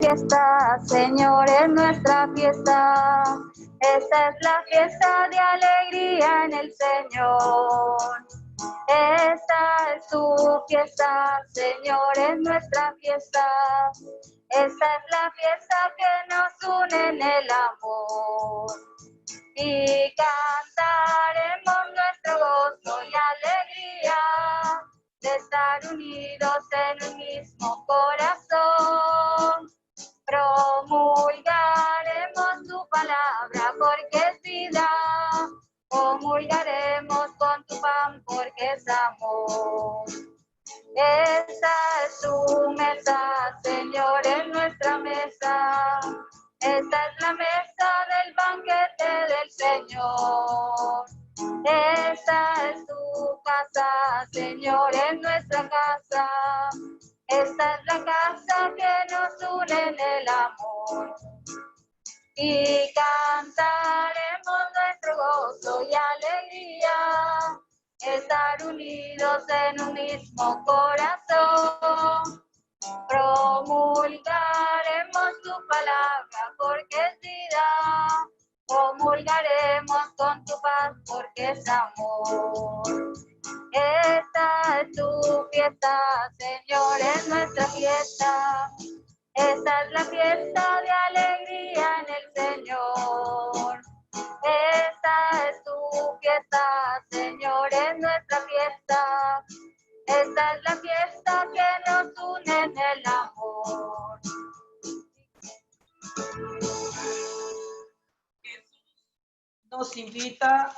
Fiesta, Señor, es nuestra fiesta. Esta es la fiesta de alegría en el Señor. Esta es tu fiesta, Señor, es nuestra fiesta. Esta es la fiesta que nos une en el amor. Y cantaremos nuestro gozo y alegría de estar unidos en un mismo corazón. Promulgaremos tu palabra porque es vida. Comulgaremos con tu pan porque es amor. Esta es tu mesa, Señor, es nuestra mesa. Esta es la mesa del banquete del Señor. Esta es tu casa, Señor, es nuestra casa. Esta es la casa que nos une en el amor. Y cantaremos nuestro gozo y alegría, estar unidos en un mismo corazón. Promulgaremos tu palabra porque es vida. Comulgaremos con tu paz porque es amor. Esta es tu fiesta, Señor, es nuestra fiesta. Esta es la fiesta de alegría en el Señor. Esta es tu fiesta, Señor, es nuestra fiesta. Esta es la fiesta que nos une en el amor. Nos invita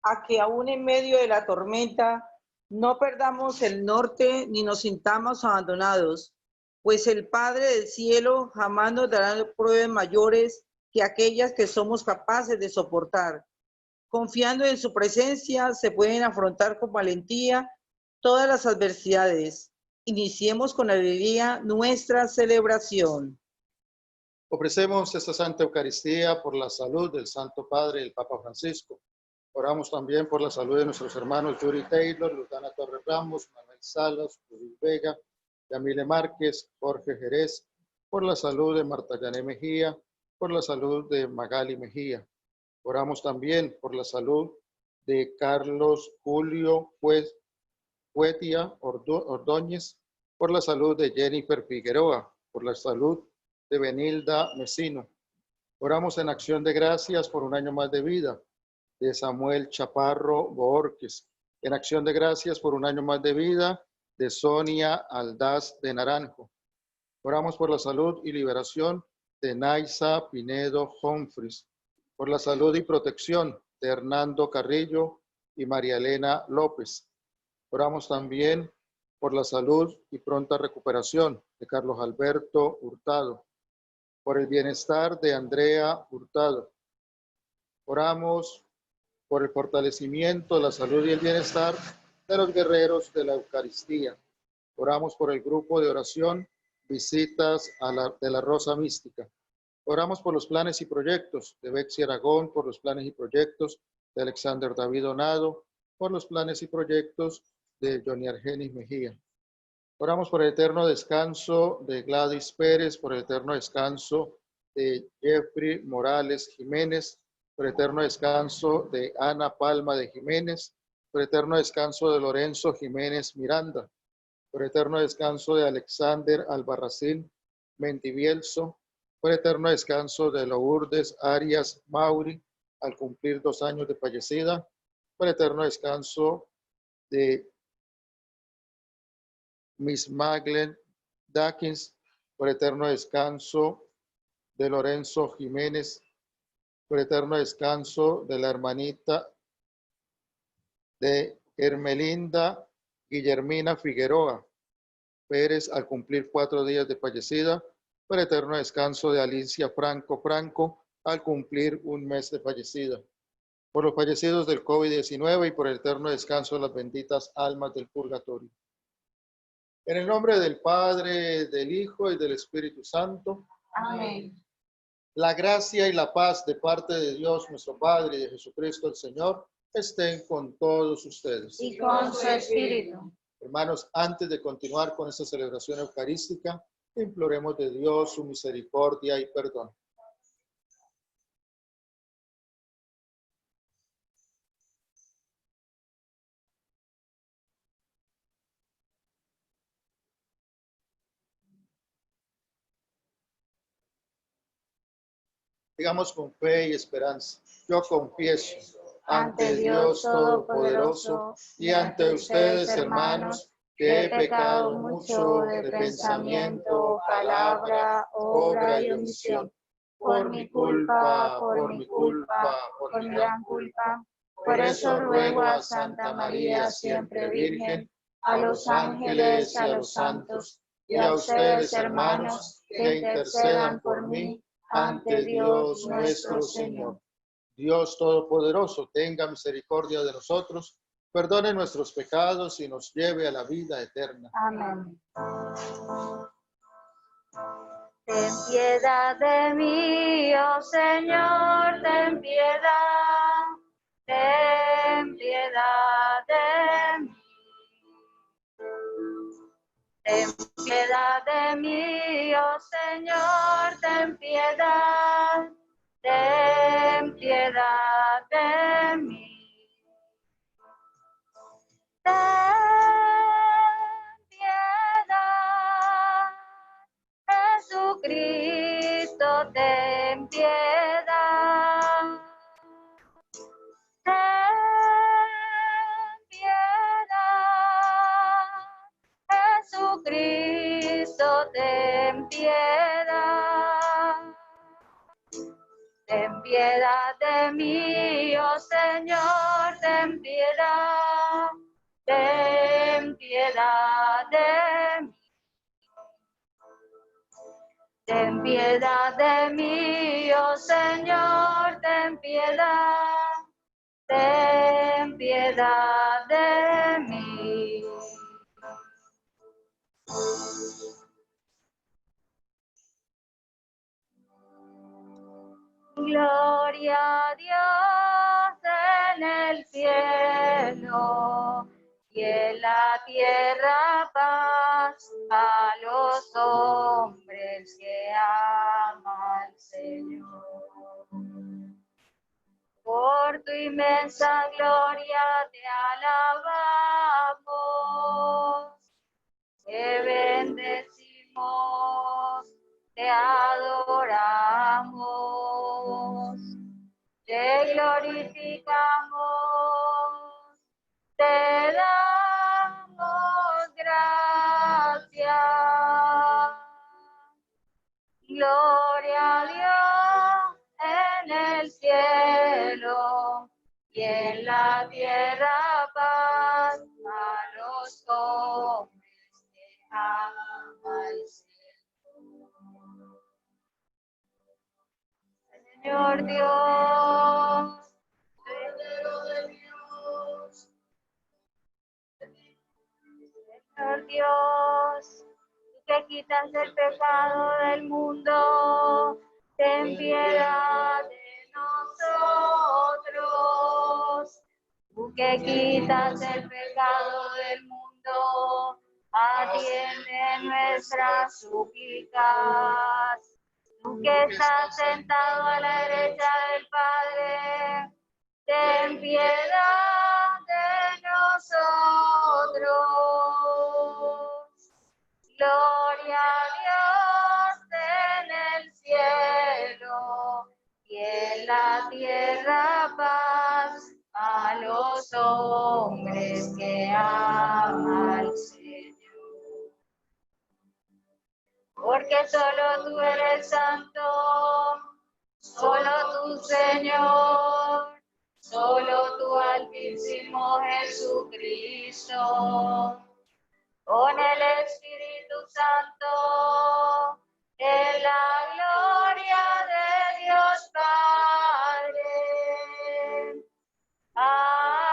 a que aún en medio de la tormenta no perdamos el norte ni nos sintamos abandonados, pues el Padre del cielo jamás nos dará pruebas mayores que aquellas que somos capaces de soportar. Confiando en su presencia se pueden afrontar con valentía todas las adversidades. Iniciemos con alegría nuestra celebración. Ofrecemos esta Santa Eucaristía por la salud del Santo Padre, el Papa Francisco. Oramos también por la salud de nuestros hermanos Yuri Taylor, Lutana Torres Ramos, Manuel Salas, Luis Vega, Yamile Márquez, Jorge Jerez, por la salud de Marta Yané Mejía, por la salud de Magali Mejía. Oramos también por la salud de Carlos Julio Huetia Ordóñez, por la salud de Jennifer Figueroa, por la salud de Benilda Mesino. Oramos en acción de gracias por un año más de vida de Samuel Chaparro Borges. En acción de gracias por un año más de vida de Sonia Aldaz de Naranjo. Oramos por la salud y liberación de Naisa Pinedo Humphries. Por la salud y protección de Hernando Carrillo y María Elena López. Oramos también por la salud y pronta recuperación de Carlos Alberto Hurtado. Por el bienestar de Andrea Hurtado. Oramos por el fortalecimiento, la salud y el bienestar de los guerreros de la Eucaristía. Oramos por el grupo de oración Visitas de la Rosa Mística. Oramos por los planes y proyectos de Betsy Aragón, por los planes y proyectos de Alexander David Donado, por los planes y proyectos de Johnny Argenis Mejía. Oramos por el eterno descanso de Gladys Pérez, por el eterno descanso de Jeffrey Morales Jiménez, por el eterno descanso de Ana Palma de Jiménez, por el eterno descanso de Lorenzo Jiménez Miranda, por el eterno descanso de Alexander Albarracín Mentivielso, por el eterno descanso de Lourdes Arias Mauri, al cumplir 2 años de fallecida, por el eterno descanso de Miss Magdalene Dawkins, por eterno descanso de Lorenzo Jiménez, por eterno descanso de la hermanita de Hermelinda Guillermina Figueroa Pérez, al cumplir 4 días de fallecida, por eterno descanso de Alicia Franco Franco, al cumplir 1 mes de fallecida, por los fallecidos del COVID-19 y por el eterno descanso de las benditas almas del purgatorio. En el nombre del Padre, del Hijo y del Espíritu Santo. Amén. La gracia y la paz de parte de Dios nuestro Padre y de Jesucristo el Señor estén con todos ustedes. Y con su espíritu. Hermanos, antes de continuar con esta celebración eucarística, Imploremos de Dios su misericordia y perdón. Digamos con fe y esperanza. Yo confieso ante Dios Todopoderoso y ante ustedes, hermanos, que he pecado mucho de pensamiento, palabra, obra y omisión. Por mi culpa, por mi gran culpa. Por eso ruego a Santa María, siempre Virgen, a los ángeles, a los santos y a ustedes, hermanos, que intercedan por mí ante Dios nuestro Señor. Dios Todopoderoso, tenga misericordia de nosotros, perdone nuestros pecados y nos lleve a la vida eterna. Amén. Ten piedad de mí, oh Señor, ten piedad. Ten piedad de mí. Ten piedad de mí, oh Señor, ten piedad. Ten piedad de mí. Ten piedad, Jesucristo, ten piedad. Ten piedad, Jesucristo, ten piedad. Ten piedad de mí, oh Señor, ten piedad. Ten piedad de mí. Ten piedad de mí, oh Señor, ten piedad. Ten piedad de mí. Gloria a Dios en el cielo y en la tierra paz a los hombres que ama al Señor. Por tu inmensa gloria te alabamos, te bendecimos, te adoramos, te glorificamos, te damos gracias. Gloria a Dios en el cielo y en la tierra paz a los hombres que ama el cielo. Señor Dios, Cordero de Dios, Señor Dios, que quitas el pecado del mundo, ten piedad de nosotros. Tú que quitas el pecado del mundo, atiende nuestras súplicas. Tú que estás sentado a la derecha del Padre, ten piedad de nosotros. Gloria a Dios en el cielo y en la tierra paz a los hombres que ama al Señor. Porque solo tú eres santo, solo tú, Señor, solo tú, Altísimo Jesucristo, con el Espíritu Santo, en la gloria de Dios Padre. Amén.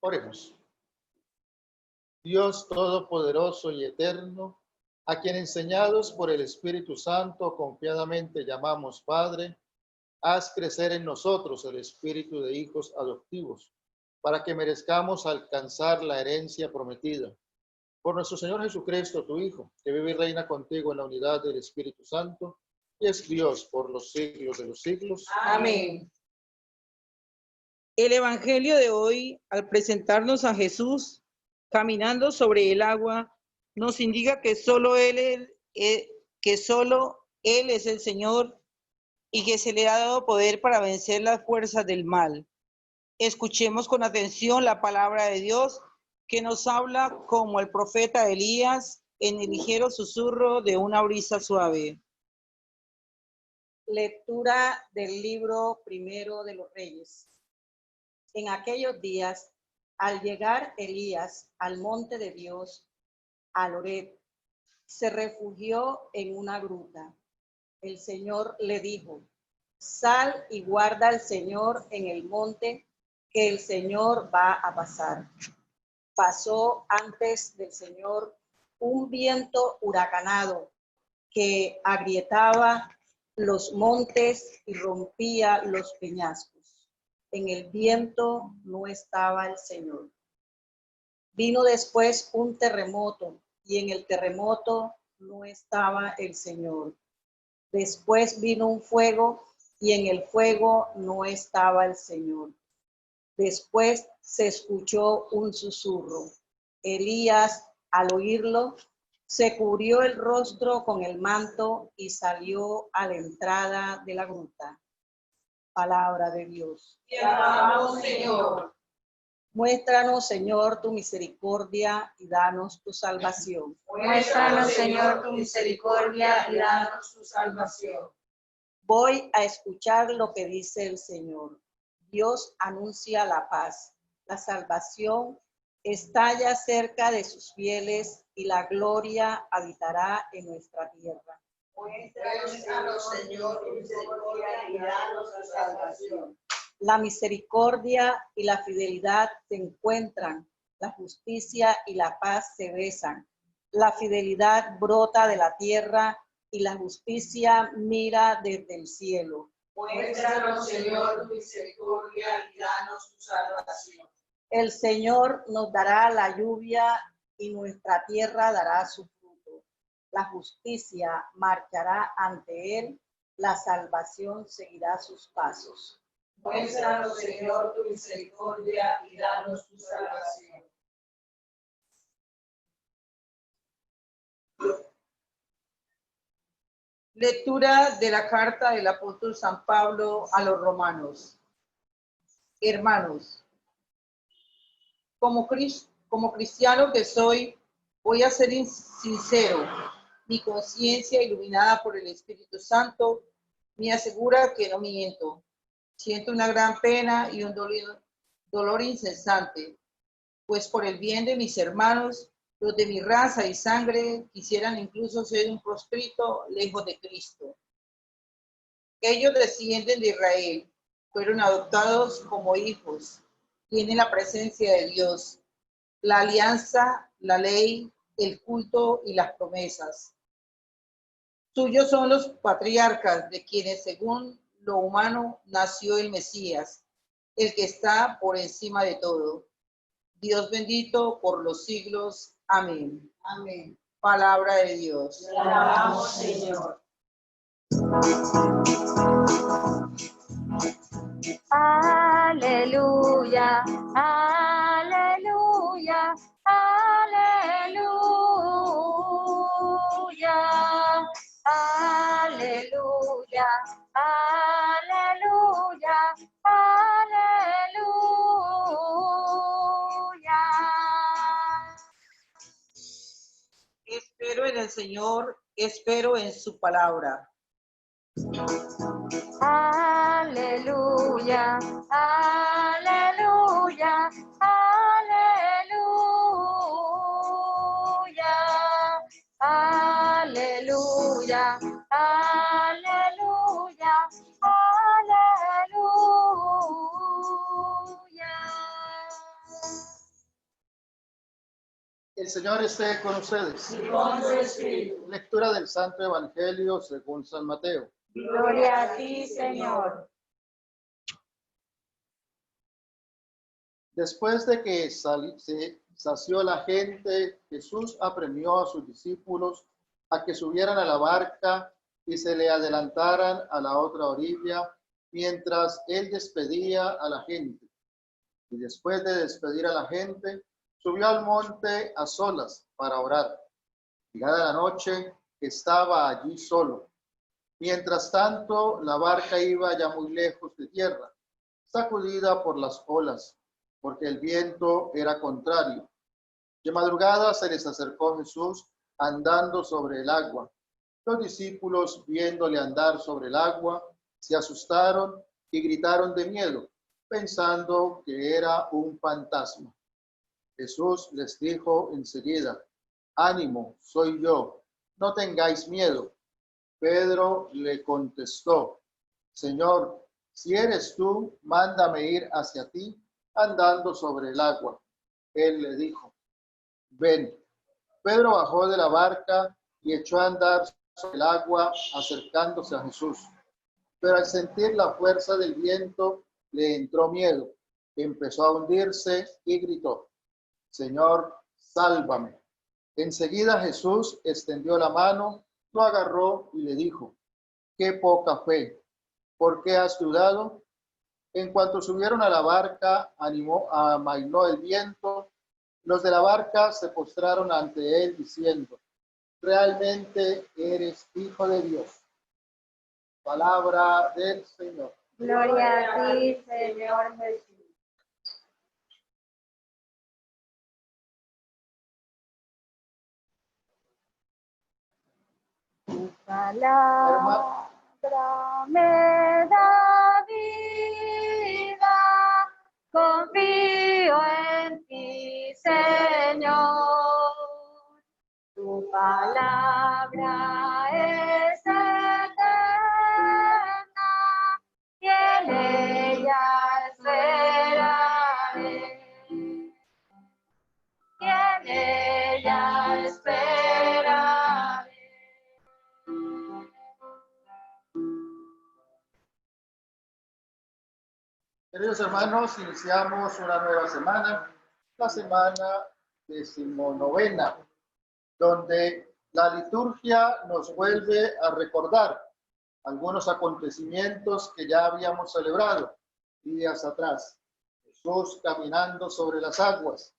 Oremos. Dios Todopoderoso y Eterno, a quien enseñados por el Espíritu Santo confiadamente llamamos Padre, haz crecer en nosotros el espíritu de hijos adoptivos, para que merezcamos alcanzar la herencia prometida. Por nuestro Señor Jesucristo, tu Hijo, que vive y reina contigo en la unidad del Espíritu Santo, y es Dios por los siglos de los siglos. Amén. El Evangelio de hoy, al presentarnos a Jesús caminando sobre el agua, nos indica que solo Él es el Señor y que se le ha dado poder para vencer las fuerzas del mal. Escuchemos con atención la palabra de Dios que nos habla como el profeta Elías en el ligero susurro de una brisa suave. Lectura del libro primero de los Reyes. En aquellos días, al llegar Elías al monte de Dios, al Horeb, se refugió en una gruta. El Señor le dijo: sal y guarda al Señor en el monte, que el Señor va a pasar. Pasó antes del Señor un viento huracanado que agrietaba los montes y rompía los peñascos. En el viento no estaba el Señor. Vino después un terremoto, y en el terremoto no estaba el Señor. Después vino un fuego, y en el fuego no estaba el Señor. Después se escuchó un susurro. Elías, al oírlo, se cubrió el rostro con el manto y salió a la entrada de la gruta. Palabra de Dios. Te alabamos, Señor. Muéstranos, Señor, tu misericordia y danos tu salvación. Muéstranos, Señor, tu misericordia y danos tu salvación. Voy a escuchar lo que dice el Señor. Dios anuncia la paz. La salvación está ya cerca de sus fieles y la gloria habitará en nuestra tierra. Muéstranos, Señor, tu misericordia y danos tu salvación. La misericordia y la fidelidad se encuentran, la justicia y la paz se besan. La fidelidad brota de la tierra y la justicia mira desde el cielo. Muéstranos, Señor, tu misericordia y danos tu salvación. El Señor nos dará la lluvia y nuestra tierra dará su fruto. La justicia marchará ante él, la salvación seguirá sus pasos. Muéstranos, Señor, tu misericordia y danos tu salvación. Lectura de la carta del apóstol San Pablo a los romanos. Hermanos, como cristiano que soy, voy a ser sincero. Mi conciencia, iluminada por el Espíritu Santo, me asegura que no miento. Siento una gran pena y un dolor incesante, pues por el bien de mis hermanos, los de mi raza y sangre, quisieran incluso ser un proscrito lejos de Cristo. Ellos descienden de Israel, fueron adoptados como hijos, tienen la presencia de Dios, la alianza, la ley, el culto y las promesas. Suyos son los patriarcas, de quienes según lo humano nació el Mesías, el que está por encima de todo. Dios bendito por los siglos. Amén. Amén. Palabra de Dios. Te alabamos, Señor. Aleluya, aleluya, aleluya, aleluya, aleluya, aleluya. Espero en el Señor, espero en su palabra. Aleluya, aleluya, aleluya, aleluya, aleluya, aleluya. El Señor esté con ustedes. Y con tu espíritu. Lectura del Santo Evangelio según San Mateo. Gloria a ti, Señor. Después de que se sació la gente, Jesús apremió a sus discípulos a que subieran a la barca y se le adelantaran a la otra orilla, mientras él despedía a la gente. Y después de despedir a la gente, subió al monte a solas para orar. Llegada la noche, estaba allí solo. Mientras tanto, la barca iba ya muy lejos de tierra, sacudida por las olas, porque el viento era contrario. De madrugada se les acercó Jesús andando sobre el agua. Los discípulos, viéndole andar sobre el agua, se asustaron y gritaron de miedo, pensando que era un fantasma. Jesús les dijo enseguida: ánimo, soy yo, no tengáis miedo. Pedro le contestó: Señor, si eres tú, mándame ir hacia ti andando sobre el agua. Él le dijo: ven. Pedro bajó de la barca y echó a andar sobre el agua, acercándose a Jesús. Pero al sentir la fuerza del viento, le entró miedo. Empezó a hundirse y gritó: Señor, sálvame. Enseguida Jesús extendió la mano, lo agarró y le dijo: qué poca fe, ¿por qué has dudado? En cuanto subieron a la barca, amainó el viento. Los de la barca se postraron ante él diciendo: realmente eres Hijo de Dios. Palabra del Señor. Gloria a ti, Señor Jesús. Tu palabra me da vida, confío en ti, Señor. Tu palabra es eterna y en ella esperaré. Y en ella esperaré. Queridos hermanos, iniciamos una nueva semana, la semana 19ª, donde la liturgia nos vuelve a recordar algunos acontecimientos que ya habíamos celebrado días atrás. Jesús caminando sobre las aguas,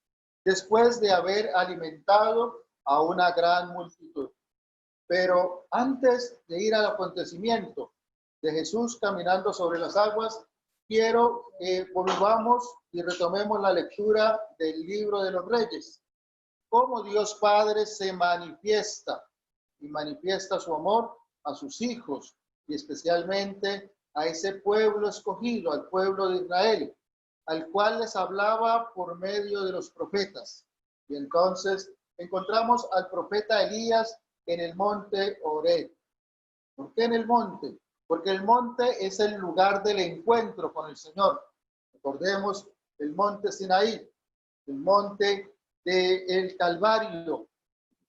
después de haber alimentado a una gran multitud. Pero antes de ir al acontecimiento de Jesús caminando sobre las aguas, quiero que volvamos y retomemos la lectura del libro de los Reyes. Cómo Dios Padre se manifiesta y manifiesta su amor a sus hijos y especialmente a ese pueblo escogido, al pueblo de Israel, al cual les hablaba por medio de los profetas. Y entonces encontramos al profeta Elías en el monte Horeb. ¿Por qué en el monte? Porque el monte es el lugar del encuentro con el Señor. Recordemos el monte Sinaí, el monte del Calvario.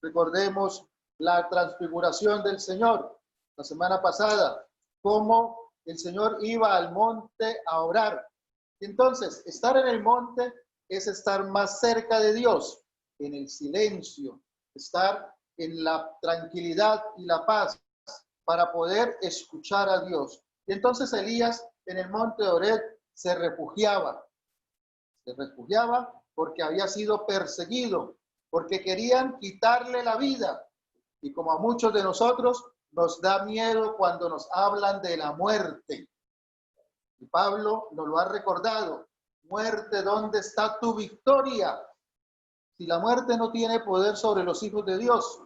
Recordemos la transfiguración del Señor la semana pasada, cómo el Señor iba al monte a orar. Entonces, estar en el monte es estar más cerca de Dios, en el silencio, estar en la tranquilidad y la paz para poder escuchar a Dios. Y entonces Elías en el monte Horeb se refugiaba porque había sido perseguido, porque querían quitarle la vida. Y como a muchos de nosotros nos da miedo cuando nos hablan de la muerte. Y Pablo nos lo ha recordado. Muerte, ¿dónde está tu victoria? Si la muerte no tiene poder sobre los hijos de Dios,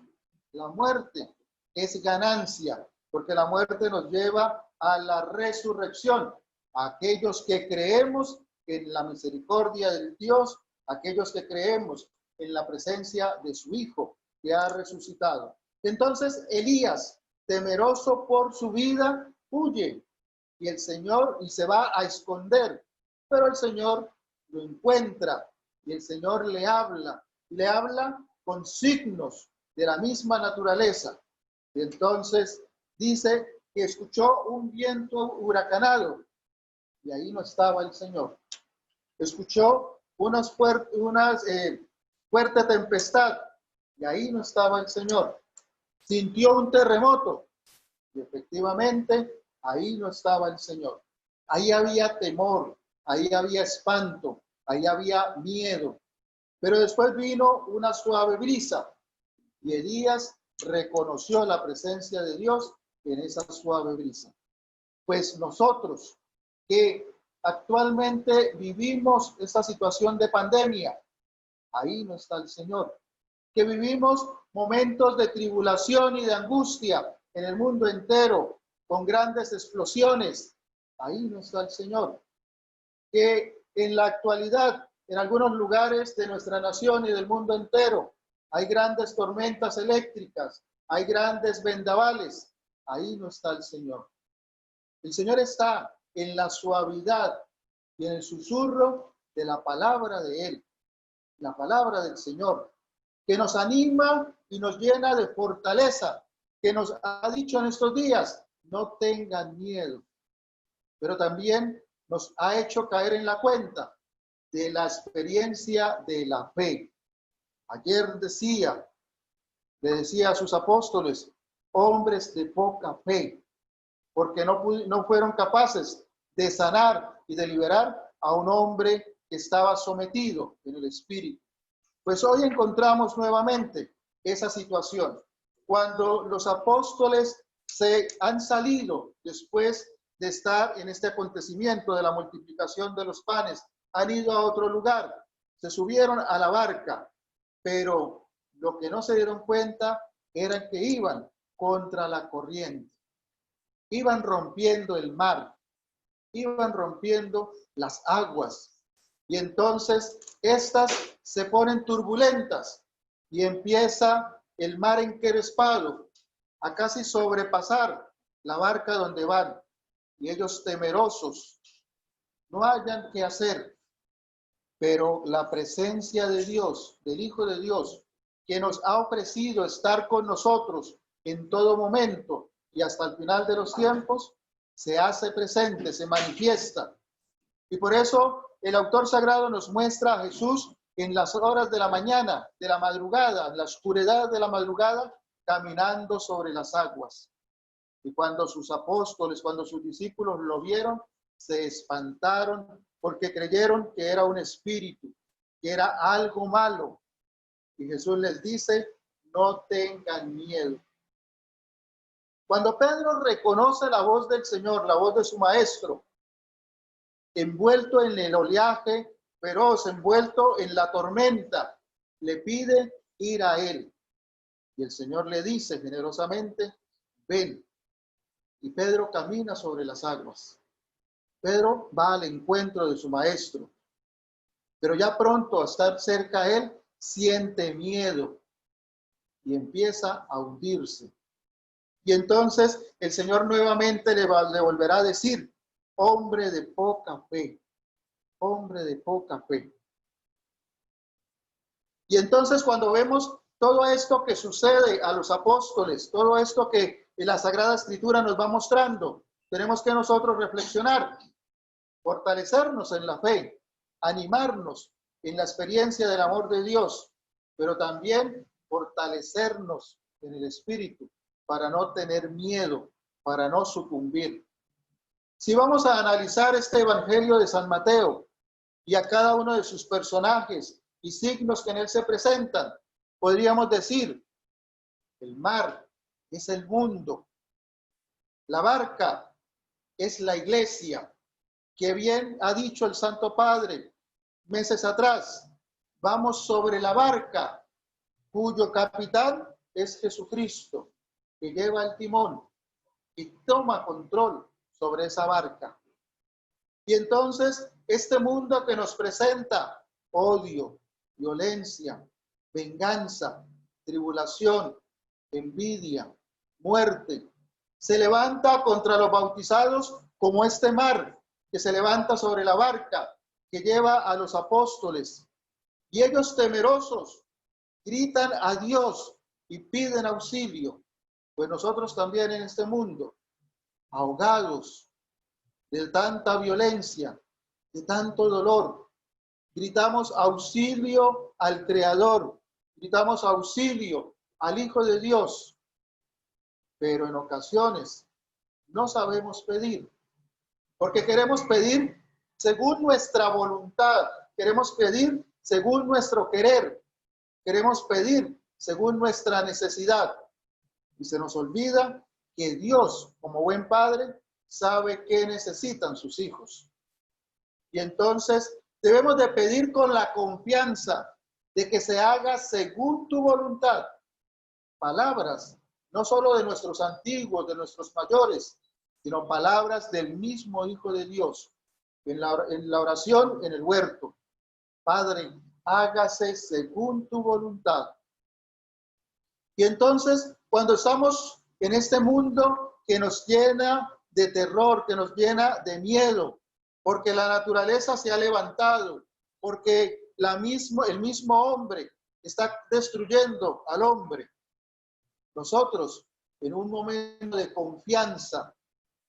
la muerte es ganancia, porque la muerte nos lleva a la resurrección. A aquellos que creemos en la misericordia de Dios, aquellos que creemos en la presencia de su Hijo que ha resucitado. Entonces Elías, temeroso por su vida, huye y se va a esconder, pero el Señor lo encuentra y el Señor le habla con signos de la misma naturaleza. Y entonces dice que escuchó un viento huracanado y ahí no estaba el Señor. Escuchó una fuerte tempestad y ahí no estaba el Señor. Sintió un terremoto y efectivamente ahí no estaba el Señor. Ahí había temor, ahí había espanto, ahí había miedo. Pero después vino una suave brisa y Elías reconoció la presencia de Dios en esa suave brisa. Pues nosotros que actualmente vivimos esta situación de pandemia, ahí no está el Señor. Que vivimos momentos de tribulación y de angustia en el mundo entero, con grandes explosiones, ahí no está el Señor. Que en la actualidad, en algunos lugares de nuestra nación y del mundo entero, hay grandes tormentas eléctricas, hay grandes vendavales, ahí no está el Señor. El Señor está en la suavidad y en el susurro de la palabra de Él, la palabra del Señor, que nos anima y nos llena de fortaleza, que nos ha dicho en estos días, no tengan miedo, pero también nos ha hecho caer en la cuenta de la experiencia de la fe. Ayer le decía a sus apóstoles, hombres de poca fe, porque no fueron capaces de sanar y de liberar a un hombre que estaba sometido en el espíritu. Pues hoy encontramos nuevamente esa situación. Cuando los apóstoles se han salido después de estar en este acontecimiento de la multiplicación de los panes, han ido a otro lugar, se subieron a la barca, pero lo que no se dieron cuenta era que iban contra la corriente. Iban rompiendo el mar, iban rompiendo las aguas, y entonces estas se ponen turbulentas y empieza el mar encrespado a casi sobrepasar la barca donde van, y ellos temerosos no hayan qué hacer, pero la presencia de Dios, del Hijo de Dios, que nos ha ofrecido estar con nosotros en todo momento y hasta el final de los tiempos, se hace presente, se manifiesta. Y por eso el autor sagrado nos muestra a Jesús en las horas de la mañana, de la madrugada, en la oscuridad de la madrugada, caminando sobre las aguas. Y cuando sus apóstoles, cuando sus discípulos lo vieron, se espantaron porque creyeron que era un espíritu, que era algo malo. Y Jesús les dice, no tengan miedo. Cuando Pedro reconoce la voz del Señor, la voz de su maestro, envuelto en el oleaje feroz, envuelto en la tormenta, le pide ir a él. Y el Señor le dice generosamente, ven. Y Pedro camina sobre las aguas. Pedro va al encuentro de su maestro. Pero ya pronto a estar cerca a él, siente miedo y empieza a hundirse. Y entonces el Señor nuevamente le volverá a decir, hombre de poca fe, hombre de poca fe. Y entonces cuando vemos todo esto que sucede a los apóstoles, todo esto que la Sagrada Escritura nos va mostrando, tenemos que nosotros reflexionar, fortalecernos en la fe, animarnos en la experiencia del amor de Dios, pero también fortalecernos en el espíritu para no tener miedo, para no sucumbir. Si vamos a analizar este Evangelio de San Mateo y a cada uno de sus personajes y signos que en él se presentan, podríamos decir, el mar es el mundo, la barca es la iglesia, que bien ha dicho el Santo Padre meses atrás, vamos sobre la barca, cuyo capitán es Jesucristo, que lleva el timón y toma control sobre esa barca. Y entonces este mundo que nos presenta odio, violencia, venganza, tribulación, envidia, muerte, se levanta contra los bautizados como este mar que se levanta sobre la barca que lleva a los apóstoles. Y ellos temerosos gritan a Dios y piden auxilio. Pues nosotros también en este mundo, ahogados de tanta violencia, de tanto dolor, gritamos auxilio al Creador, gritamos auxilio al Hijo de Dios, pero en ocasiones no sabemos pedir, porque queremos pedir según nuestra voluntad, queremos pedir según nuestro querer, queremos pedir según nuestra necesidad, y se nos olvida que Dios, como buen Padre, sabe qué necesitan sus hijos. Y entonces debemos de pedir con la confianza de que se haga según tu voluntad. Palabras, no solo de nuestros antiguos, de nuestros mayores, sino palabras del mismo Hijo de Dios. En la oración en el huerto, Padre, hágase según tu voluntad. Y entonces, cuando estamos en este mundo que nos llena de terror, que nos llena de miedo, porque la naturaleza se ha levantado, porque el mismo hombre está destruyendo al hombre, nosotros, en un momento de confianza,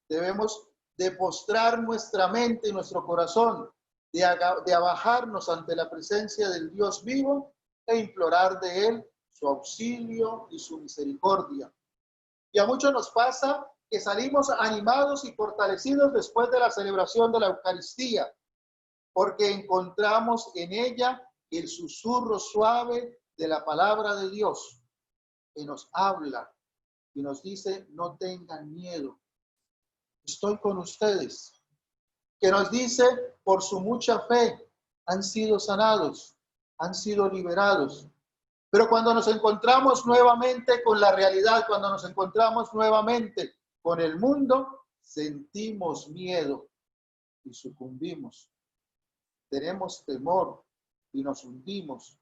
debemos de postrar nuestra mente y nuestro corazón, de abajarnos ante la presencia del Dios vivo e implorar de Él su auxilio y su misericordia. Y a muchos nos pasa que salimos animados y fortalecidos después de la celebración de la Eucaristía, porque encontramos en ella el susurro suave de la palabra de Dios, que nos habla y nos dice, no tengan miedo, estoy con ustedes, que nos dice, por su mucha fe, han sido sanados, han sido liberados. Pero cuando nos encontramos nuevamente con la realidad, cuando nos encontramos nuevamente con el mundo, sentimos miedo y sucumbimos. Tenemos temor y nos hundimos.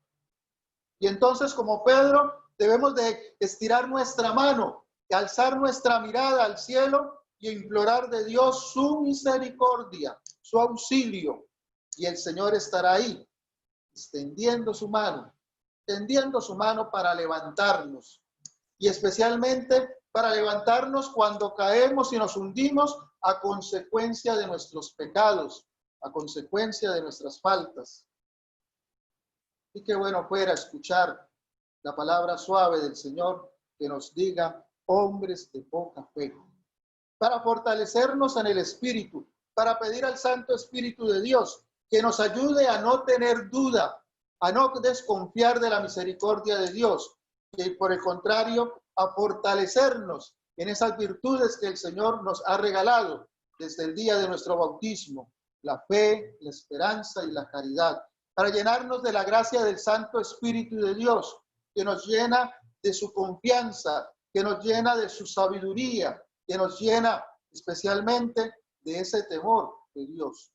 Y entonces, como Pedro, debemos de estirar nuestra mano y alzar nuestra mirada al cielo y implorar de Dios su misericordia, su auxilio. Y el Señor estará ahí, extendiendo su mano para levantarnos. Y especialmente para levantarnos cuando caemos y nos hundimos a consecuencia de nuestros pecados, a consecuencia de nuestras faltas. Y qué bueno fuera escuchar la palabra suave del Señor que nos diga, hombres de poca fe, para fortalecernos en el Espíritu, para pedir al Santo Espíritu de Dios que nos ayude a no tener duda, a no desconfiar de la misericordia de Dios, y por el contrario, a fortalecernos en esas virtudes que el Señor nos ha regalado desde el día de nuestro bautismo, la fe, la esperanza y la caridad, para llenarnos de la gracia del Santo Espíritu de Dios, que nos llena de su confianza, que nos llena de su sabiduría, que nos llena especialmente de ese temor de Dios,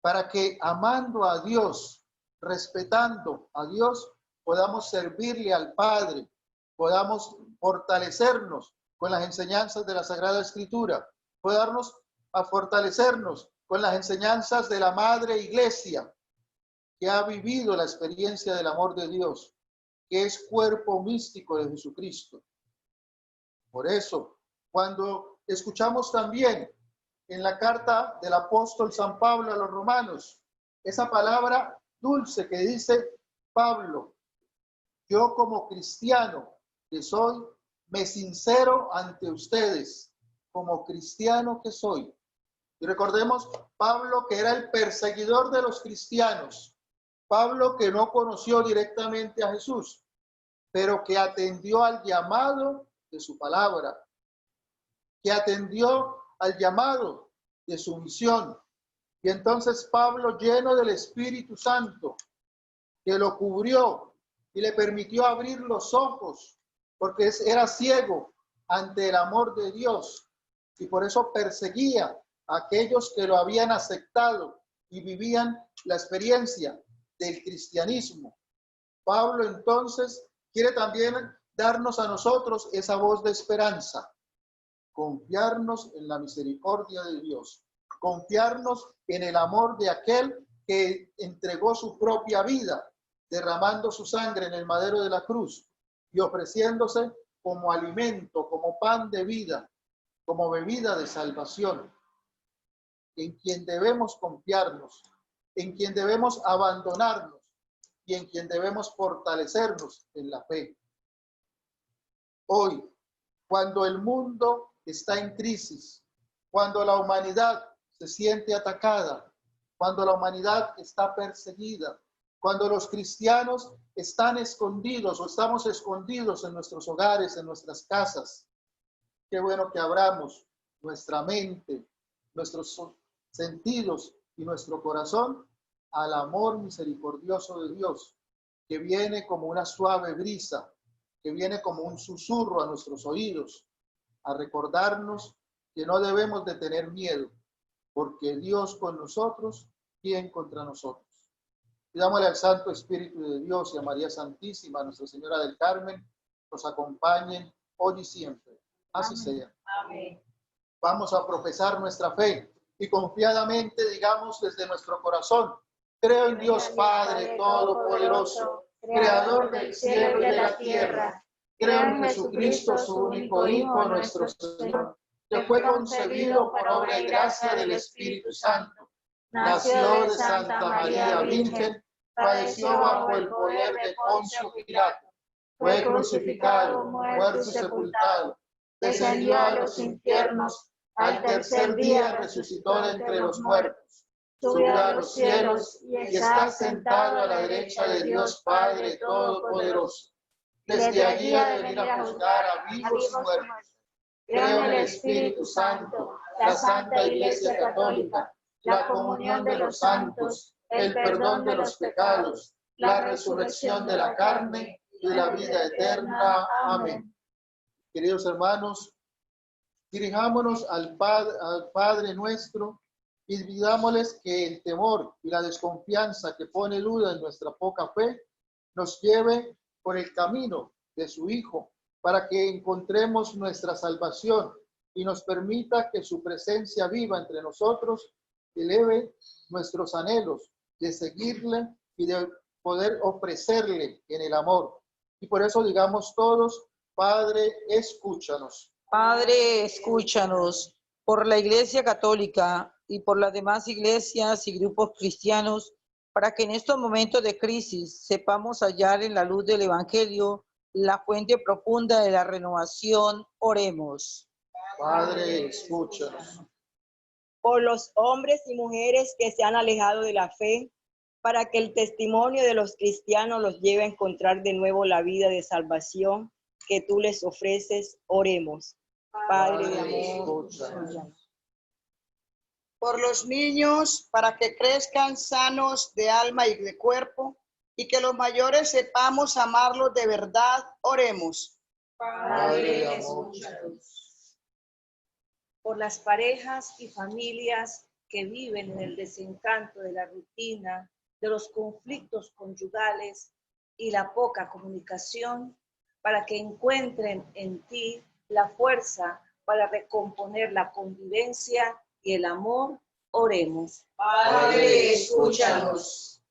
para que amando a Dios, respetando a Dios, podamos servirle al Padre, podamos fortalecernos con las enseñanzas de la Sagrada Escritura, podamos fortalecernos con las enseñanzas de la Madre Iglesia, que ha vivido la experiencia del amor de Dios, que es cuerpo místico de Jesucristo. Por eso, cuando escuchamos también en la carta del apóstol San Pablo a los romanos, esa palabra dulce que dice Pablo, yo como cristiano que soy, me sincero ante ustedes, como cristiano que soy. Y recordemos, Pablo que era el perseguidor de los cristianos, Pablo que no conoció directamente a Jesús, pero que atendió al llamado de su palabra, que atendió al llamado de su misión. Y entonces Pablo, lleno del Espíritu Santo, que lo cubrió y le permitió abrir los ojos, porque era ciego ante el amor de Dios, y por eso perseguía a aquellos que lo habían aceptado y vivían la experiencia del cristianismo. Pablo entonces quiere también darnos a nosotros esa voz de esperanza, confiarnos en la misericordia de Dios, confiarnos en el amor de aquel que entregó su propia vida derramando su sangre en el madero de la cruz y ofreciéndose como alimento, como pan de vida, como bebida de salvación, en quien debemos confiarnos, en quien debemos abandonarnos y en quien debemos fortalecernos en la fe. Hoy, cuando el mundo está en crisis, cuando la humanidad se siente atacada, cuando la humanidad está perseguida, cuando los cristianos están escondidos o estamos escondidos en nuestros hogares, en nuestras casas, qué bueno que abramos nuestra mente, nuestros sentidos y nuestro corazón al amor misericordioso de Dios, que viene como una suave brisa, que viene como un susurro a nuestros oídos, a recordarnos que no debemos de tener miedo, porque Dios con nosotros, ¿quién contra nosotros? Pidámosle al Santo Espíritu de Dios y a María Santísima, Nuestra Señora del Carmen, nos acompañen hoy y siempre. Así sea. Amén. Vamos a profesar nuestra fe y confiadamente digamos desde nuestro corazón: creo en Dios Padre Todopoderoso, Creador del cielo y de la tierra. Creo en Jesucristo, su único Hijo, nuestro Señor, que fue concebido por obra y gracia del Espíritu Santo. Nació de Santa María Virgen, padeció bajo el poder de Poncio Pilato, fue crucificado, muerto y sepultado, descendió a los infiernos, al tercer día resucitó de entre los muertos, subió a los cielos y está sentado a la derecha de Dios Padre Todopoderoso. Desde allí ha de venir a juzgar a vivos y muertos. Creo en el Espíritu Santo, la Santa Iglesia Católica, la comunión de los santos, el perdón de los pecados, la resurrección de la carne y la vida eterna. Amén. Queridos hermanos, dirijámonos al Padre nuestro y pidámosles que el temor y la desconfianza que pone duda en nuestra poca fe nos lleve por el camino de su Hijo, para que encontremos nuestra salvación y nos permita que su presencia viva entre nosotros eleve nuestros anhelos de seguirle y de poder ofrecerle en el amor. Y por eso digamos todos: Padre, escúchanos. Padre, escúchanos. Por la Iglesia Católica y por las demás iglesias y grupos cristianos, para que en estos momentos de crisis sepamos hallar en la luz del Evangelio la fuente profunda de la renovación, oremos. Padre, escúchanos. Por los hombres y mujeres que se han alejado de la fe, para que el testimonio de los cristianos los lleve a encontrar de nuevo la vida de salvación que tú les ofreces, oremos. Padre de amor, escúchanos. Por los niños, para que crezcan sanos de alma y de cuerpo, y que los mayores sepamos amarlos de verdad, oremos. Padre de amor, por las parejas y familias que viven en el desencanto de la rutina, de los conflictos conyugales y la poca comunicación, para que encuentren en ti la fuerza para recomponer la convivencia y el amor, oremos. Padre, escúchanos.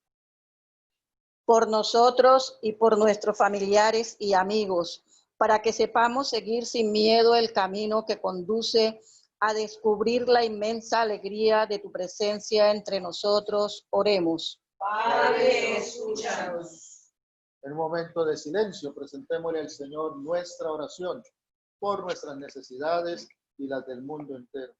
Por nosotros y por nuestros familiares y amigos, para que sepamos seguir sin miedo el camino que conduce a descubrir la inmensa alegría de tu presencia entre nosotros, oremos. Padre, escúchanos. En un momento de silencio, presentémosle al Señor nuestra oración por nuestras necesidades y las del mundo entero.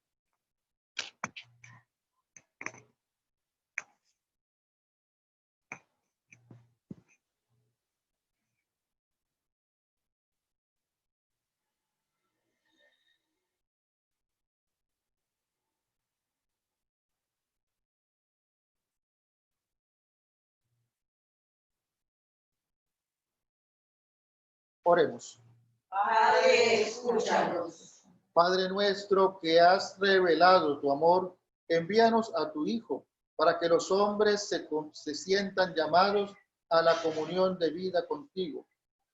Oremos. Padre, escúchanos. Padre nuestro, que has revelado tu amor, envíanos a tu Hijo, para que los hombres se sientan llamados a la comunión de vida contigo.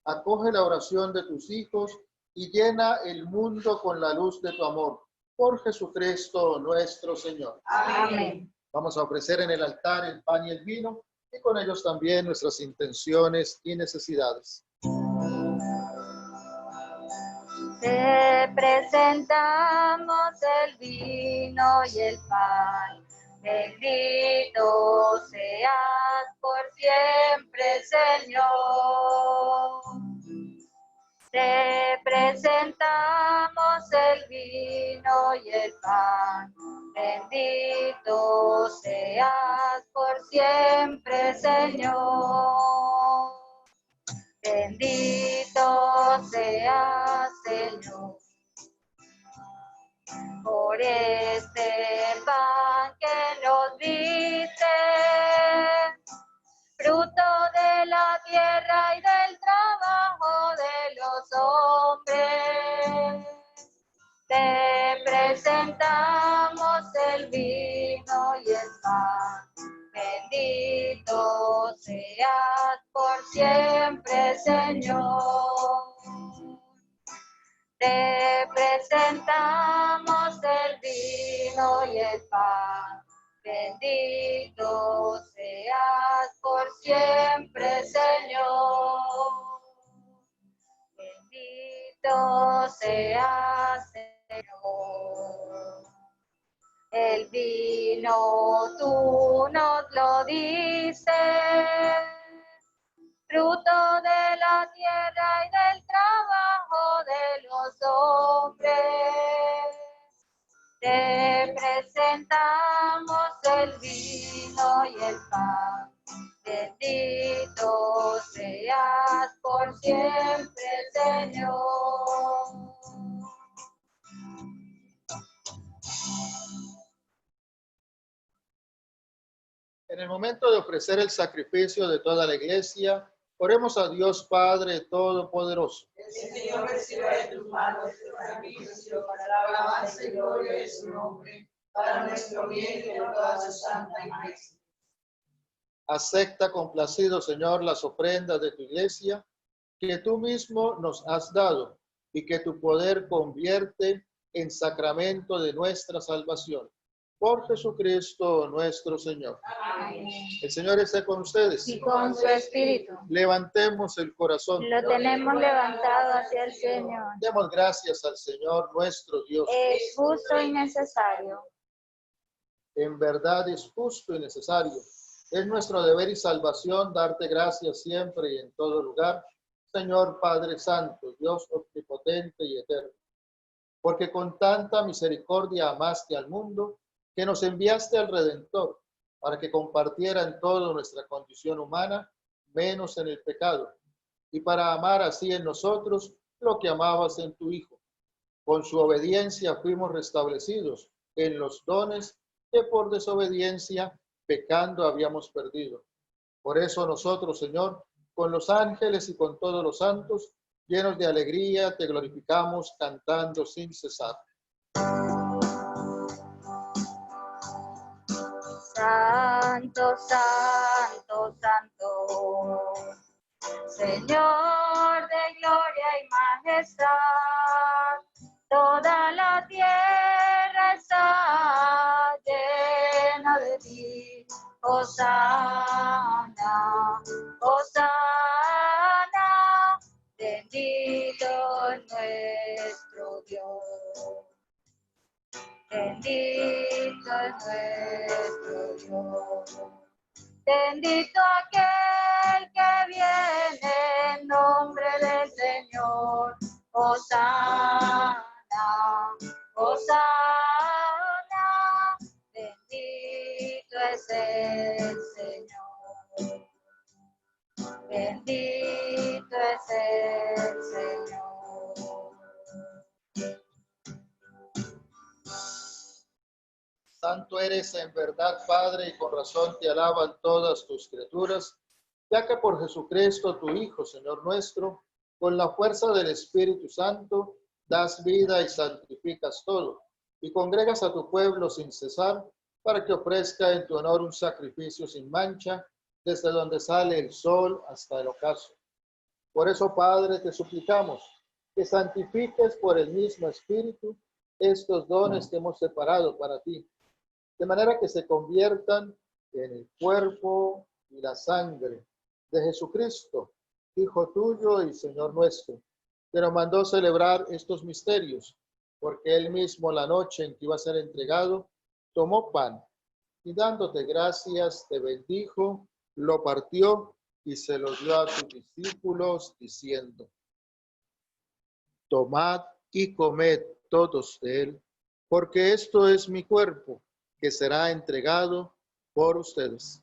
Acoge la oración de tus hijos y llena el mundo con la luz de tu amor. Por Jesucristo nuestro Señor. Amén. Vamos a ofrecer en el altar el pan y el vino y con ellos también nuestras intenciones y necesidades. Te presentamos el vino y el pan. Bendito seas por siempre, Señor. Te presentamos el vino y el pan. Bendito seas por siempre, Señor. Bendito seas, Señor, por este pan que nos diste, fruto de la tierra y del trabajo de los hombres. Te presentamos el vino y el pan. Bendito seas por siempre, Señor. Te presentamos el vino y el pan. Bendito seas por siempre, Señor. Bendito seas, Señor. El vino tú nos lo dices, fruto de la tierra y del trabajo de los hombres. Te presentamos el vino y el pan. Bendito seas por siempre, Señor. En el momento de ofrecer el sacrificio de toda la iglesia, oremos a Dios Padre Todopoderoso. El Señor reciba de tus manos este sacrificio para la alabanza y gloria de su nombre, para nuestro bien y de toda su santa iglesia. Acepta complacido, Señor, las ofrendas de tu iglesia que tú mismo nos has dado y que tu poder convierte en sacramento de nuestra salvación. Por Jesucristo nuestro Señor. Amén. El Señor esté con ustedes. Y con su espíritu. Levantemos el corazón. Lo tenemos levantado hacia el Señor. Demos gracias al Señor nuestro Dios. Es justo y necesario. En verdad es justo y necesario. Es nuestro deber y salvación darte gracias siempre y en todo lugar, Señor Padre Santo, Dios omnipotente y eterno. Porque con tanta misericordia amaste al mundo, que nos enviaste al Redentor, para que compartiera en todo nuestra condición humana, menos en el pecado, y para amar así en nosotros lo que amabas en tu Hijo. Con su obediencia fuimos restablecidos en los dones que por desobediencia, pecando, habíamos perdido. Por eso nosotros, Señor, con los ángeles y con todos los santos, llenos de alegría, te glorificamos cantando sin cesar. Santo, santo, santo, Señor de gloria y majestad, toda la tierra está llena de ti. Hosana, Hosana, bendito nuestro Dios. Bendito es nuestro Dios. Bendito aquel que viene en nombre del Señor. Hosana, Hosana. Bendito es el Señor. Bendito es el Señor. Santo eres en verdad, Padre, y con razón te alaban todas tus criaturas, ya que por Jesucristo, tu Hijo, Señor nuestro, con la fuerza del Espíritu Santo, das vida y santificas todo, y congregas a tu pueblo sin cesar, para que ofrezca en tu honor un sacrificio sin mancha, desde donde sale el sol hasta el ocaso. Por eso, Padre, te suplicamos que santifiques por el mismo Espíritu estos dones que hemos separado para ti, de manera que se conviertan en el cuerpo y la sangre de Jesucristo, Hijo tuyo y Señor nuestro, que nos mandó celebrar estos misterios, porque él mismo la noche en que iba a ser entregado, tomó pan y dándote gracias, te bendijo, lo partió y se lo dio a sus discípulos, diciendo: tomad y comed todos de él, porque esto es mi cuerpo, que será entregado por ustedes.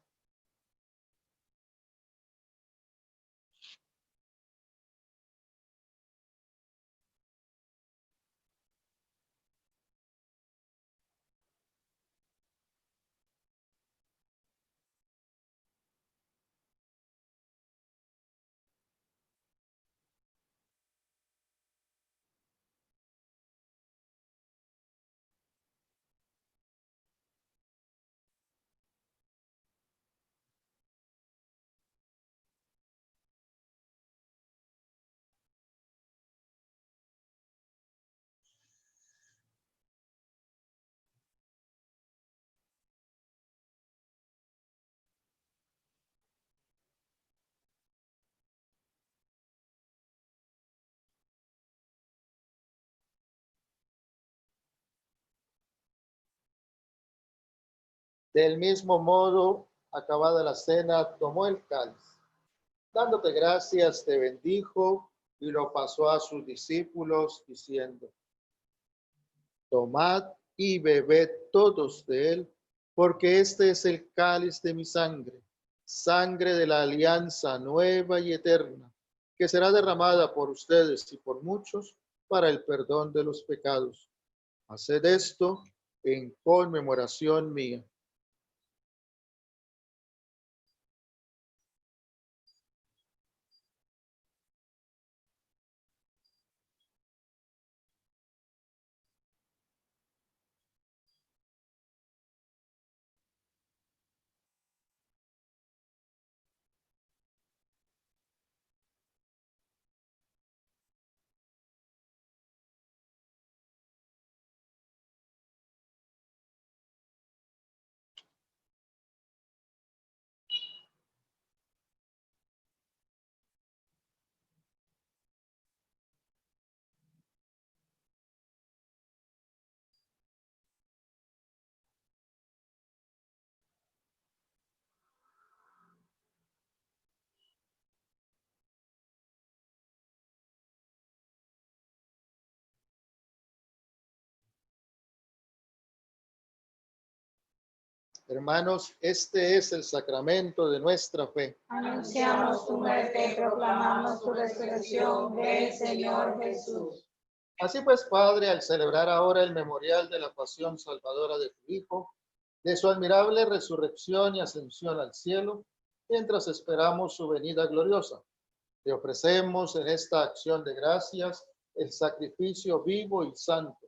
Del mismo modo, acabada la cena, tomó el cáliz. Dándote gracias, te bendijo y lo pasó a sus discípulos, diciendo: tomad y bebed todos de él, porque este es el cáliz de mi sangre, sangre de la alianza nueva y eterna, que será derramada por ustedes y por muchos para el perdón de los pecados. Haced esto en conmemoración mía. Hermanos, este es el sacramento de nuestra fe. Anunciamos tu muerte y proclamamos tu resurrección. Ven, Señor Jesús. Así pues, Padre, al celebrar ahora el memorial de la pasión salvadora de tu Hijo, de su admirable resurrección y ascensión al cielo, mientras esperamos su venida gloriosa, te ofrecemos en esta acción de gracias el sacrificio vivo y santo.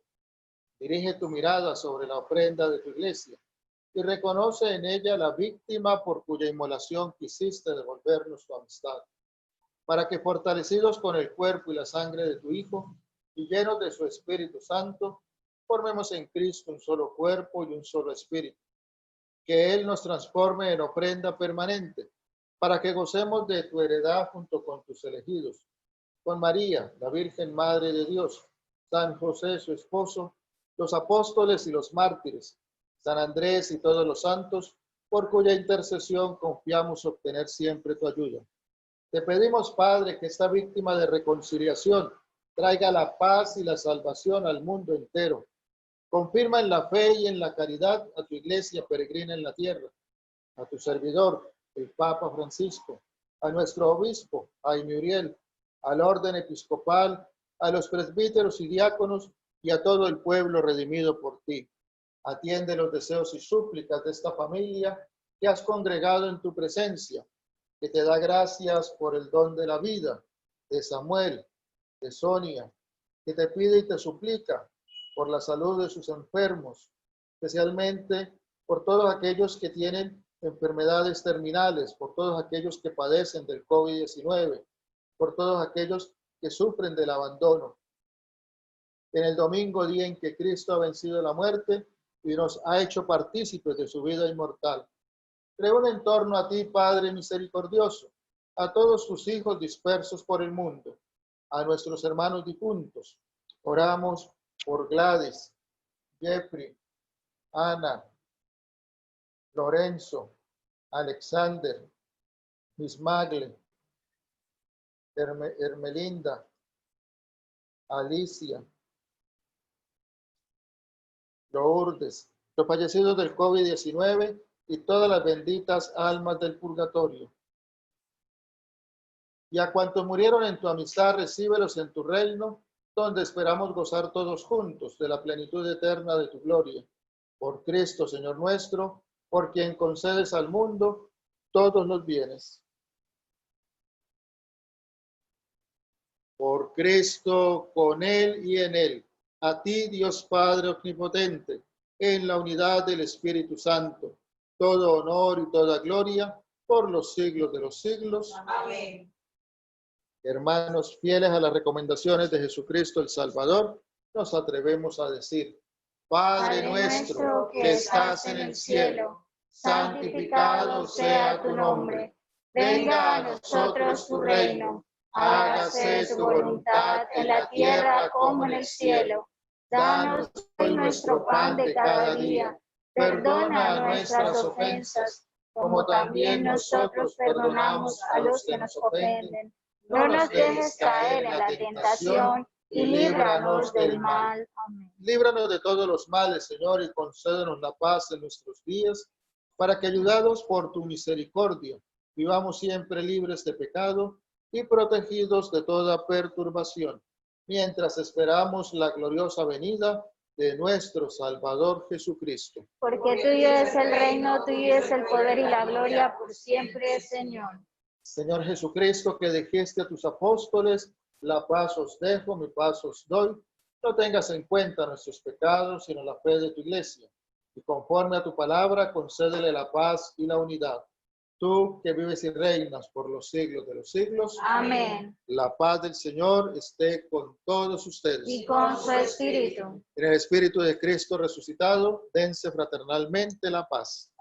Dirige tu mirada sobre la ofrenda de tu iglesia y reconoce en ella la víctima por cuya inmolación quisiste devolvernos tu amistad, para que fortalecidos con el cuerpo y la sangre de tu Hijo y llenos de su Espíritu Santo, formemos en Cristo un solo cuerpo y un solo espíritu. Que Él nos transforme en ofrenda permanente, para que gocemos de tu heredad junto con tus elegidos, con María, la Virgen Madre de Dios, San José, su esposo, los apóstoles y los mártires, San Andrés y todos los santos, por cuya intercesión confiamos obtener siempre tu ayuda. Te pedimos, Padre, que esta víctima de reconciliación traiga la paz y la salvación al mundo entero. Confirma en la fe y en la caridad a tu iglesia peregrina en la tierra, a tu servidor, el Papa Francisco, a nuestro obispo, Jaime Uriel, al orden episcopal, a los presbíteros y diáconos y a todo el pueblo redimido por ti. Atiende los deseos y súplicas de esta familia que has congregado en tu presencia, que te da gracias por el don de la vida, de Samuel, de Sonia, que te pide y te suplica por la salud de sus enfermos, especialmente por todos aquellos que tienen enfermedades terminales, por todos aquellos que padecen del COVID-19, por todos aquellos que sufren del abandono. En el domingo, día en que Cristo ha vencido la muerte y nos ha hecho partícipes de su vida inmortal, reúne en torno a ti, Padre misericordioso, a todos tus hijos dispersos por el mundo, a nuestros hermanos difuntos. Oramos por Gladys, Jeffrey, Ana, Lorenzo, Alexander, Mismagle, Hermelinda, Alicia, Lourdes, los fallecidos del COVID-19 y todas las benditas almas del purgatorio. Y a cuantos murieron en tu amistad, recíbelos en tu reino, donde esperamos gozar todos juntos de la plenitud eterna de tu gloria. Por Cristo, Señor nuestro, por quien concedes al mundo todos los bienes. Por Cristo, con Él y en Él, a ti, Dios Padre omnipotente, en la unidad del Espíritu Santo, todo honor y toda gloria por los siglos de los siglos. Amén. Hermanos fieles a las recomendaciones de Jesucristo el Salvador, nos atrevemos a decir: Padre nuestro que estás en el cielo, santificado sea tu nombre. Venga a nosotros tu reino. Hágase tu voluntad en la tierra como en el cielo. Danos hoy nuestro pan de cada día. Perdona nuestras ofensas, como también nosotros perdonamos a los que nos ofenden. No nos dejes caer en la tentación y líbranos del mal. Amén. Líbranos de todos los males, Señor, y concédenos la paz en nuestros días, para que, ayudados por tu misericordia, vivamos siempre libres de pecado y protegidos de toda perturbación, mientras esperamos la gloriosa venida de nuestro Salvador Jesucristo. Porque tuyo es el reino, tuyo es el poder y la gloria por siempre, Señor. Señor Jesucristo, que dijiste a tus apóstoles: la paz os dejo, mi paz os doy. No tengas en cuenta nuestros pecados, sino la fe de tu iglesia. Y conforme a tu palabra, concédele la paz y la unidad. Tú que vives y reinas por los siglos de los siglos. Amén. La paz del Señor esté con todos ustedes. Y con su espíritu. En el espíritu de Cristo resucitado, dense fraternalmente la paz.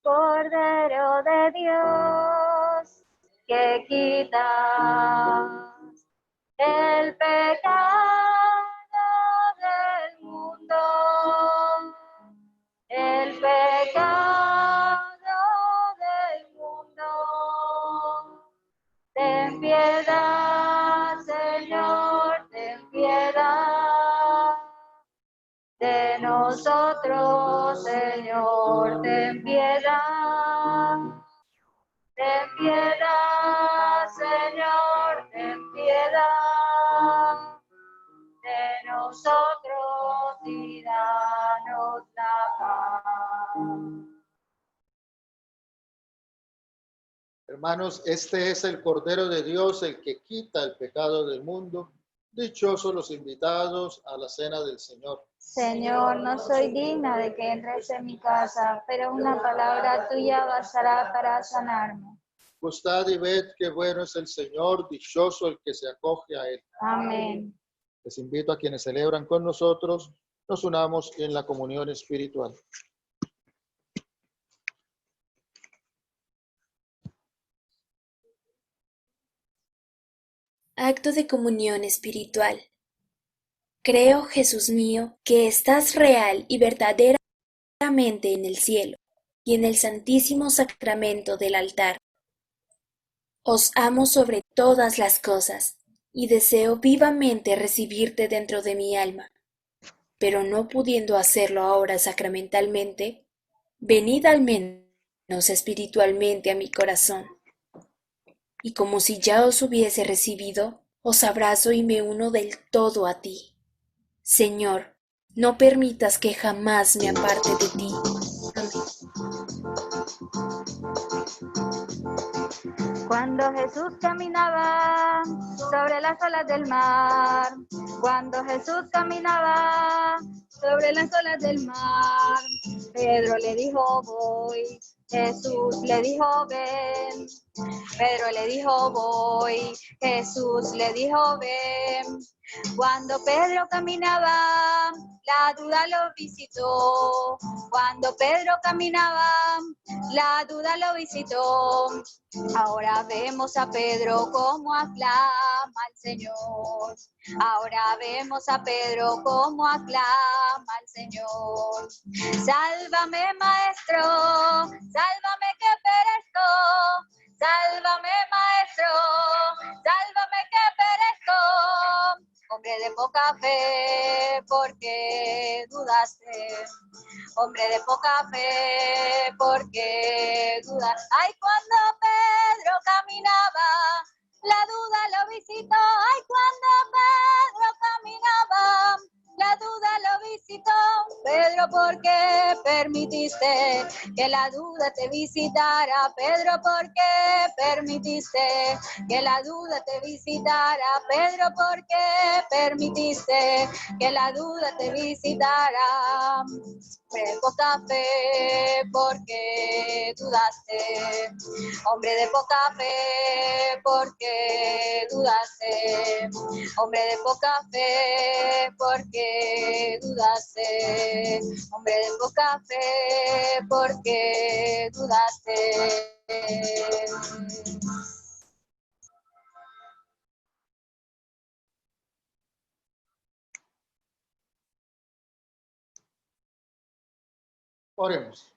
Cordero de Dios, que quitas el pecado del mundo, el pecado del mundo. Ten piedad, Señor, ten piedad de nosotros, Señor, ten piedad. Ten piedad, Señor, ten piedad de nosotros y danos la paz. Hermanos, este es el Cordero de Dios, el que quita el pecado del mundo. Dichosos los invitados a la cena del Señor. Señor, no soy digna de que entres en mi casa, pero una palabra tuya bastará para sanarme. Gustad y ved qué bueno es el Señor, dichoso el que se acoge a Él. Amén. Les invito a quienes celebran con nosotros, nos unamos en la comunión espiritual. Acto de comunión espiritual. Creo, Jesús mío, que estás real y verdaderamente en el cielo y en el santísimo sacramento del altar. Os amo sobre todas las cosas y deseo vivamente recibirte dentro de mi alma, pero no pudiendo hacerlo ahora sacramentalmente, venid al menos espiritualmente a mi corazón. Y como si ya os hubiese recibido, os abrazo y me uno del todo a ti. Señor, no permitas que jamás me aparte de ti. Amén. Cuando Jesús caminaba sobre las olas del mar, cuando Jesús caminaba sobre las olas del mar, Pedro le dijo: voy. Jesús le dijo, ven. Pedro le dijo, voy. Jesús le dijo, ven. Cuando Pedro caminaba, la duda lo visitó. Cuando Pedro caminaba, la duda lo visitó. Ahora vemos a Pedro como aclama al Señor. Ahora vemos a Pedro como aclama al Señor. Sálvame, maestro, sálvame que perezco. Sálvame, maestro, sálvame que perezco. Hombre de poca fe, ¿por qué dudaste? Hombre de poca fe, ¿por qué dudas? Ay, cuando Pedro caminaba, la duda lo visitó. Ay, cuando Pedro caminaba, la duda lo visitó. Pedro, ¿por qué permitiste que la duda te visitara? Pedro, ¿por qué permitiste que la duda te visitara? Pedro, ¿por qué permitiste que la duda te visitara? Hombre de poca fe, ¿por qué dudaste? Hombre de poca fe, ¿por qué dudaste? Hombre de poca fe, ¿por qué dudaste? Hombre de poca fe, ¿por qué dudaste? Oremos.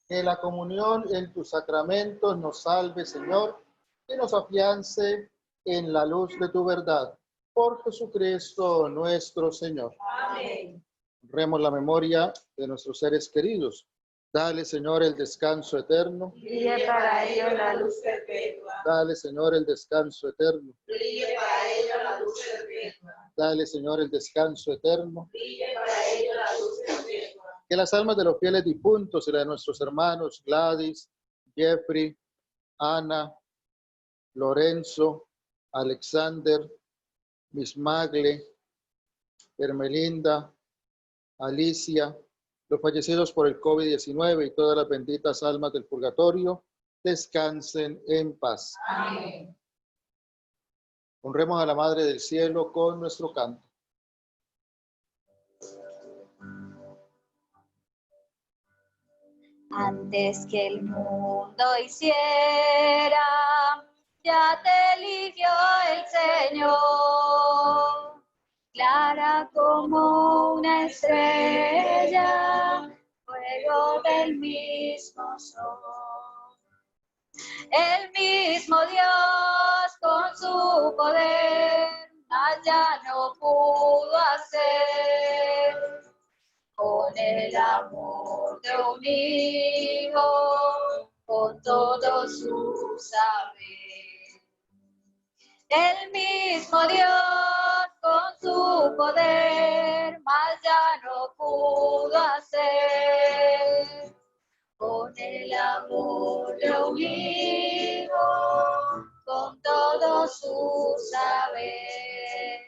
Que la comunión en tus sacramentos nos salve, Señor, y nos afiance en la luz de tu verdad. Por Jesucristo nuestro Señor. Amén. Honremos la memoria de nuestros seres queridos. Dale, Señor, el descanso eterno. Brille para ellos la luz perpetua. Dale, Señor, el descanso eterno. Brille para ellos la luz perpetua. Dale, Señor, el descanso eterno. Brille para ellos la luz perpetua. Que las almas de los fieles difuntos y la de nuestros hermanos Gladys, Jeffrey, Ana, Lorenzo, Alexander, Mismagle, Hermelinda, Alicia, los fallecidos por el COVID-19 y todas las benditas almas del purgatorio, descansen en paz. Amén. Honremos a la Madre del Cielo con nuestro canto. Antes que el mundo hiciera, ya te eligió el Señor. Clara como una estrella, fuego del mismo sol. El mismo Dios con su poder, mas ya no pudo hacer. Con el amor de un hijo, con todo su saber. El mismo Dios con su poder, mas ya no pudo hacer. Con el amor de un hijo, con todo su saber.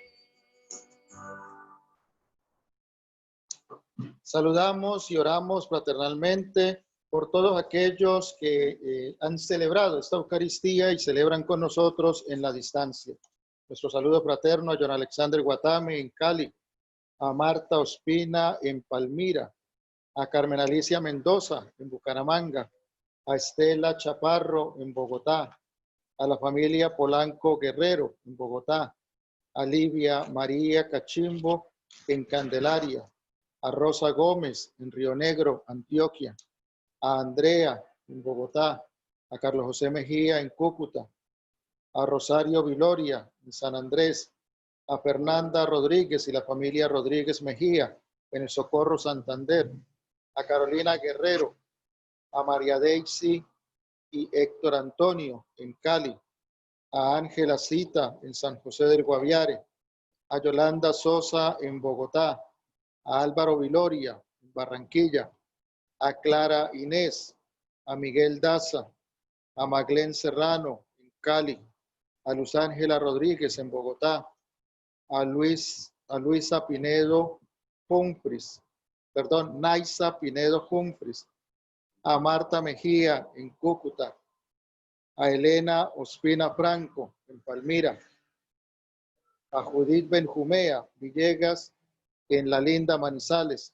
Saludamos y oramos fraternalmente por todos aquellos que han celebrado esta Eucaristía y celebran con nosotros en la distancia. Nuestro saludo fraterno a John Alexander Guatame en Cali, a Marta Ospina en Palmira, a Carmen Alicia Mendoza en Bucaramanga, a Estela Chaparro en Bogotá, a la familia Polanco Guerrero en Bogotá, a Livia María Cachimbo en Candelaria, a Rosa Gómez en Río Negro, Antioquia, a Andrea en Bogotá, a Carlos José Mejía en Cúcuta, a Rosario Viloria en San Andrés, a Fernanda Rodríguez y la familia Rodríguez Mejía en el Socorro Santander, a Carolina Guerrero, a María Daisy y Héctor Antonio en Cali, a Ángela Cita en San José del Guaviare, a Yolanda Sosa en Bogotá, a Álvaro Viloria en Barranquilla, a Clara Inés, a Miguel Daza, a Maglen Serrano en Cali, a Luz Ángela Rodríguez en Bogotá, a Luisa Pinedo Pumpris Naisa Pinedo Humphries, a Marta Mejía en Cúcuta, a Elena Ospina Franco en Palmira, a Judith Benjumea Villegas en La Linda Manizales,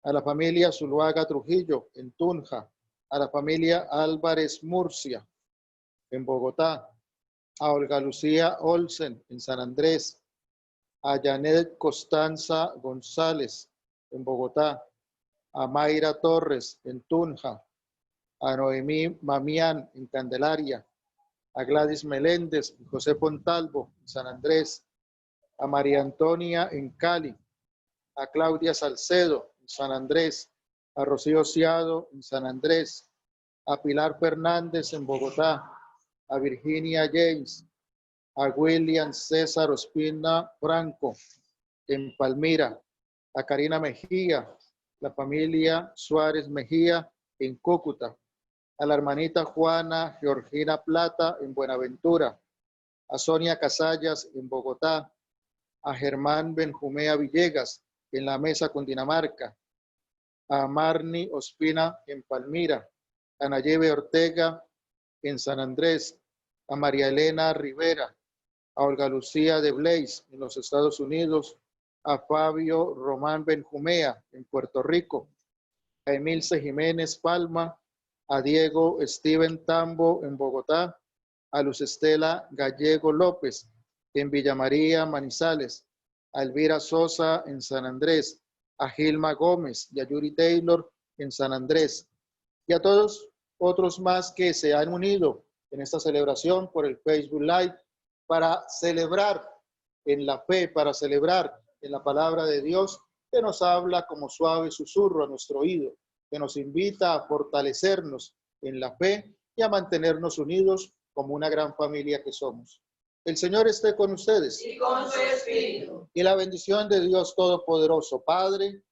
a la familia Zuluaga Trujillo en Tunja, a la familia Álvarez Murcia en Bogotá, a Olga Lucía Olsen en San Andrés, a Janet Costanza González en Bogotá, a Mayra Torres en Tunja, a Noemí Mamián en Candelaria, a Gladys Meléndez y José Pontalvo en San Andrés, a María Antonia en Cali, a Claudia Salcedo en San Andrés, a Rocío Ciado en San Andrés, a Pilar Fernández en Bogotá, a Virginia James, a William César Ospina Franco en Palmira, a Karina Mejía, la familia Suárez Mejía en Cúcuta, a la hermanita Juana Georgina Plata en Buenaventura, a Sonia Casallas en Bogotá, a Germán Benjumea Villegas en La Mesa, Cundinamarca, a Marni Ospina en Palmira, a Nayebe Ortega en San Andrés, a María Elena Rivera, a Olga Lucía de Blaze en los Estados Unidos, a Fabio Román Benjumea en Puerto Rico, a Emilce Jiménez Palma, a Diego Steven Tambo en Bogotá, a Luz Estela Gallego López en Villa María Manizales, a Elvira Sosa en San Andrés, a Gilma Gómez y a Yuri Taylor en San Andrés, y a todos otros más que se han unido en esta celebración por el Facebook Live para celebrar en la fe, para celebrar en la palabra de Dios que nos habla como suave susurro a nuestro oído, que nos invita a fortalecernos en la fe y a mantenernos unidos como una gran familia que somos. El Señor esté con ustedes. Y con su espíritu. Y la bendición de Dios Todopoderoso, Padre,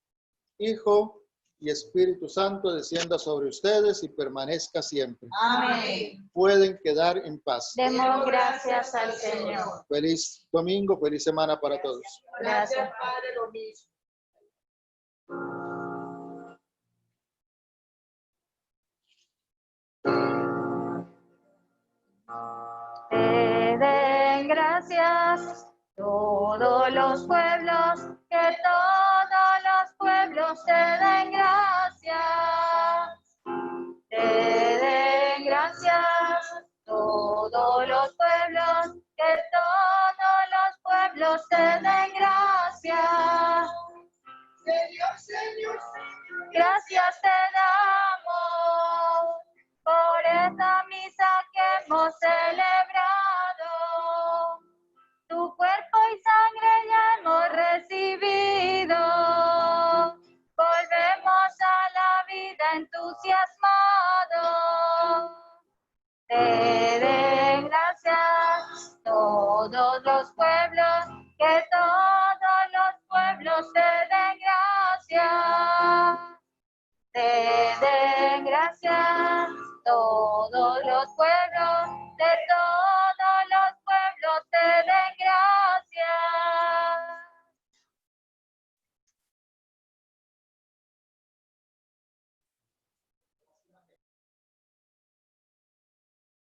Hijo y Espíritu Santo descienda sobre ustedes y permanezca siempre. Amén. Pueden quedar en paz. Demos gracias al Señor. Feliz domingo, feliz semana para todos. Gracias, Padre, lo mismo. Te den gracias todos los pueblos, que todos los pueblos te den gracias. Te den gracias todos los pueblos, que todos los pueblos te den gracias. Señor, Señor, Gracias te damos por esta misa que hemos celebrado. Tu cuerpo y sangre ya hemos recibido. Volvemos a la vida entusiasmados. Te den gracias todos los pueblos, que todos los pueblos te den gracias. Te den gracias todos los pueblos, de todos